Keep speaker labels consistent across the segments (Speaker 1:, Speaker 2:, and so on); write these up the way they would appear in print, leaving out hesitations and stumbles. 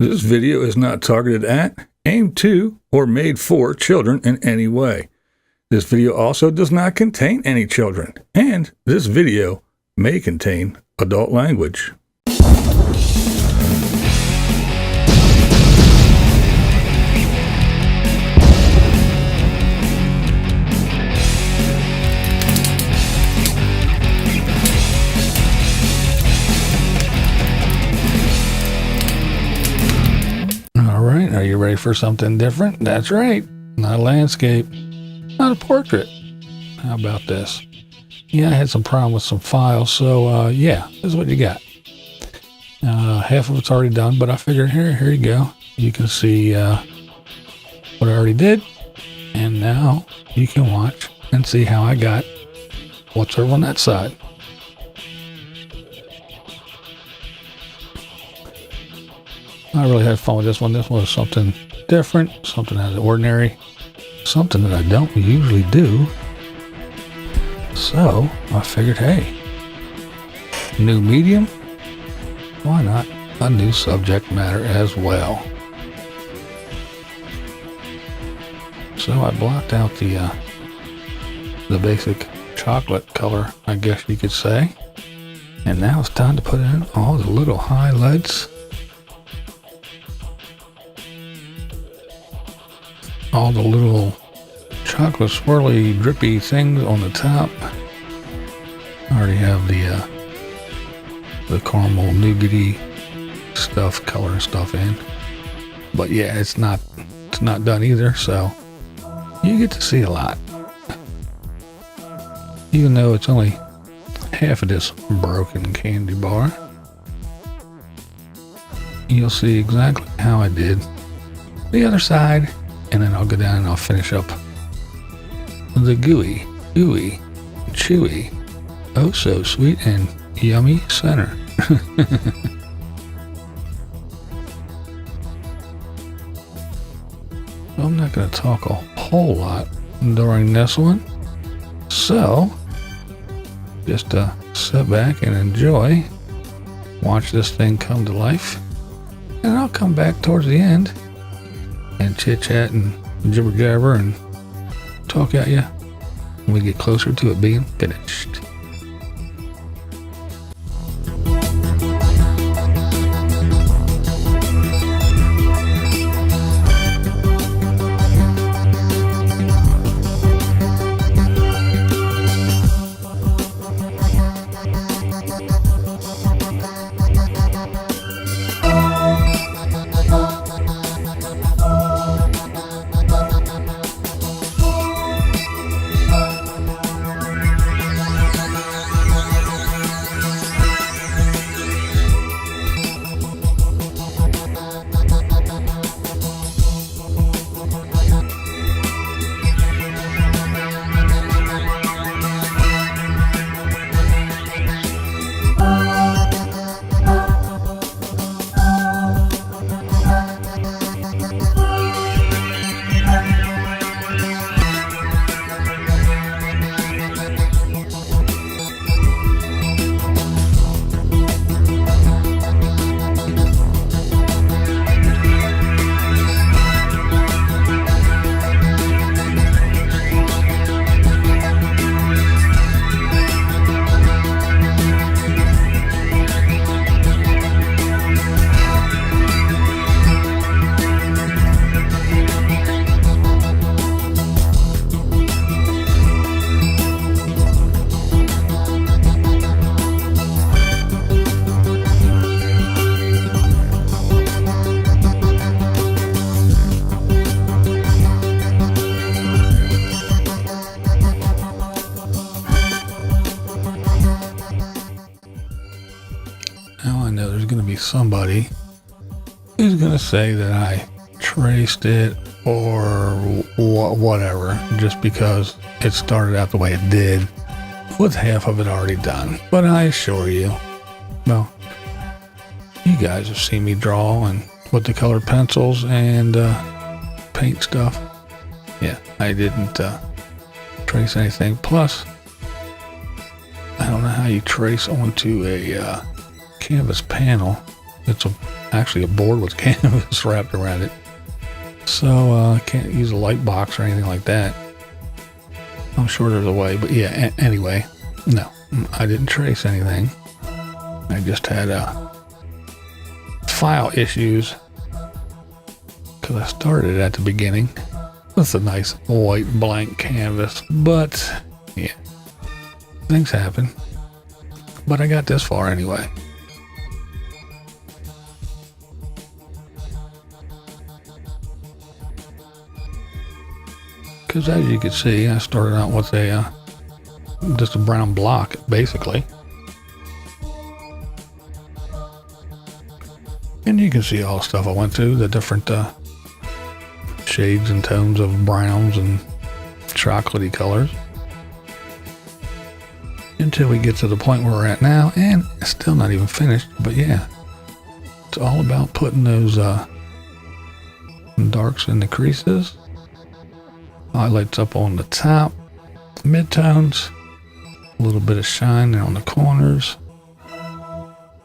Speaker 1: This video is not targeted at, aimed to, or made for children in any way. This video also does not contain any children, and this video may contain adult language. Alright, are you ready for something different? That's right, not a landscape, not a portrait. How about this? Yeah, I had some problem with some files, so yeah, this is what you got. Half of it's already done, but I figured here you go. You can see what I already did, and now you can watch and see how I got what's over on that side. I really had fun with this one. This one was something different, something out of the ordinary, something that I don't usually do. So I figured, hey, new medium, why not a new subject matter as well? So I blocked out the basic chocolate color, I guess you could say. And now it's time to put in all the little highlights, all the little chocolate swirly drippy things on the top. I already have the caramel nougaty stuff, color and stuff in, but yeah, it's not done either, so you get to see a lot, even though it's only half of this broken candy bar. You'll see exactly how I did the other side, and then I'll go down and I'll finish up the gooey, chewy, oh so sweet and yummy center. I'm not going to talk a whole lot during this one, so just sit back and enjoy, watch this thing come to life, and I'll come back towards the end and chit-chat and jibber-jabber and talk at you when we get closer to it being finished. Now I know there's going to be somebody who's going to say that I traced it or whatever, just because it started out the way it did with half of it already done. But I assure you, well, you guys have seen me draw and with the colored pencils and paint stuff. Yeah, I didn't trace anything. Plus, I don't know how you trace onto a canvas panel. It's a actually a board with canvas wrapped around it. So I can't use a light box or anything like that. I'm sure there's a way, but yeah, anyway, no, I didn't trace anything. I just had file issues because I started at the beginning with a nice white blank canvas, but yeah, things happen. But I got this far anyway. Because as you can see, I started out with just a brown block, basically. And you can see all the stuff I went through, the different shades and tones of browns and chocolatey colors. Until we get to the point where we're at now, and it's still not even finished, but yeah. It's all about putting those darks in the creases. Highlights up on the top, midtones, a little bit of shine there on the corners.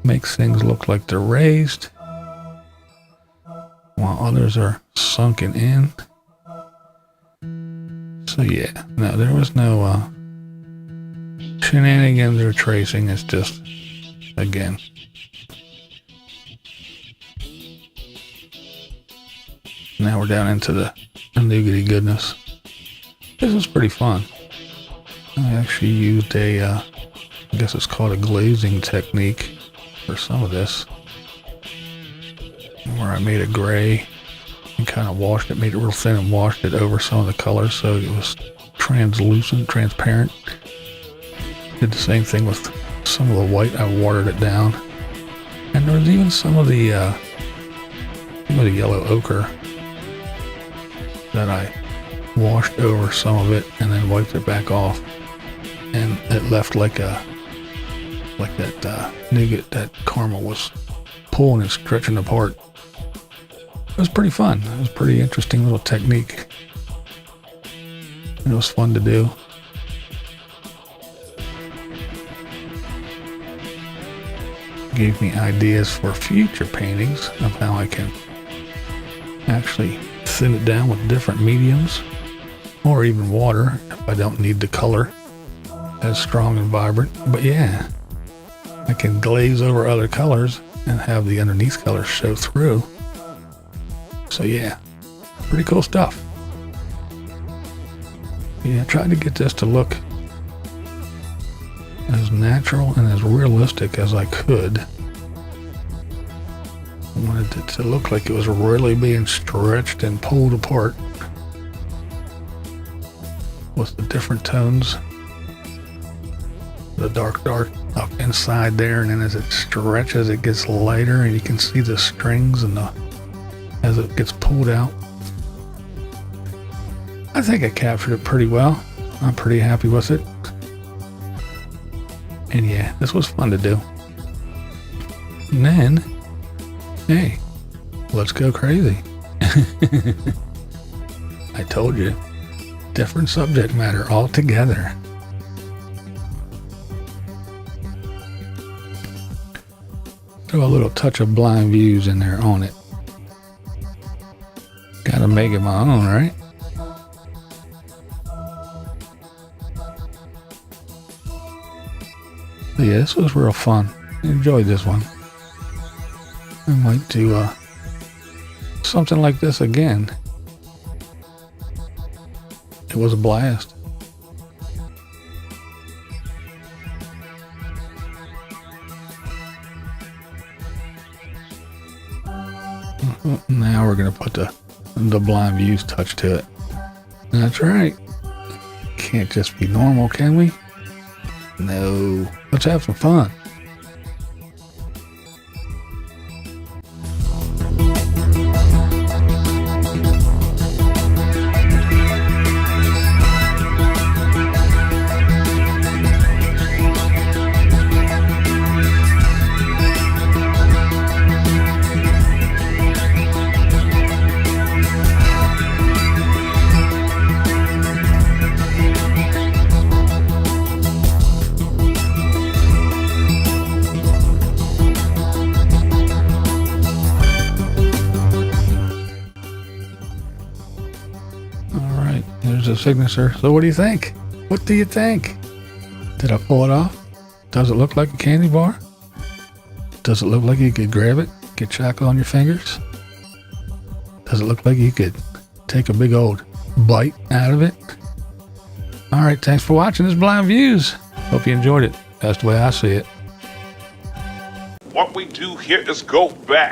Speaker 1: Makes things look like they're raised, while others are sunken in. So yeah, no, there was no shenanigans or tracing. It's just, again, now we're down into the nougaty goodness. This is pretty fun. I actually used I guess it's called a glazing technique for some of this, where I made a gray and kind of washed it, made it real thin and washed it over some of the colors so it was translucent, transparent. Did the same thing with some of the white. I watered it down. And there was even some of the yellow ochre that I washed over some of it and then wiped it back off, and it left like that nougat, that caramel was pulling and stretching apart. It was pretty fun. It was a pretty interesting little technique. It was fun to do. Gave me ideas for future paintings of how I can actually thin it down with different mediums, or even water if I don't need the color as strong and vibrant. But yeah, I can glaze over other colors and have the underneath colors show through. So yeah, pretty cool stuff. Yeah, I tried to get this to look as natural and as realistic as I could. I wanted it to look like it was really being stretched and pulled apart with the different tones. The dark up inside there, and then as it stretches it gets lighter and you can see the strings and as it gets pulled out. I think I captured it pretty well. I'm pretty happy with it. And yeah, this was fun to do. And then, hey, let's go crazy. I told you, different subject matter altogether. Throw a little touch of blind views in there on it. Gotta make it my own, right? But yeah, this was real fun. I enjoyed this one. I might do something like this again. It was a blast. Now we're gonna put the blind views touch to it. That's right. Can't just be normal, can we? No. Let's have some fun. a signature. So what do you think? What do you think? Did I pull it off? Does it look like a candy bar? Does it look like you could grab it, get chocolate on your fingers? Does it look like you could take a big old bite out of it? All right, thanks for watching this Blind Views. Hope you enjoyed it. That's the way I see it.
Speaker 2: What we do here is go back.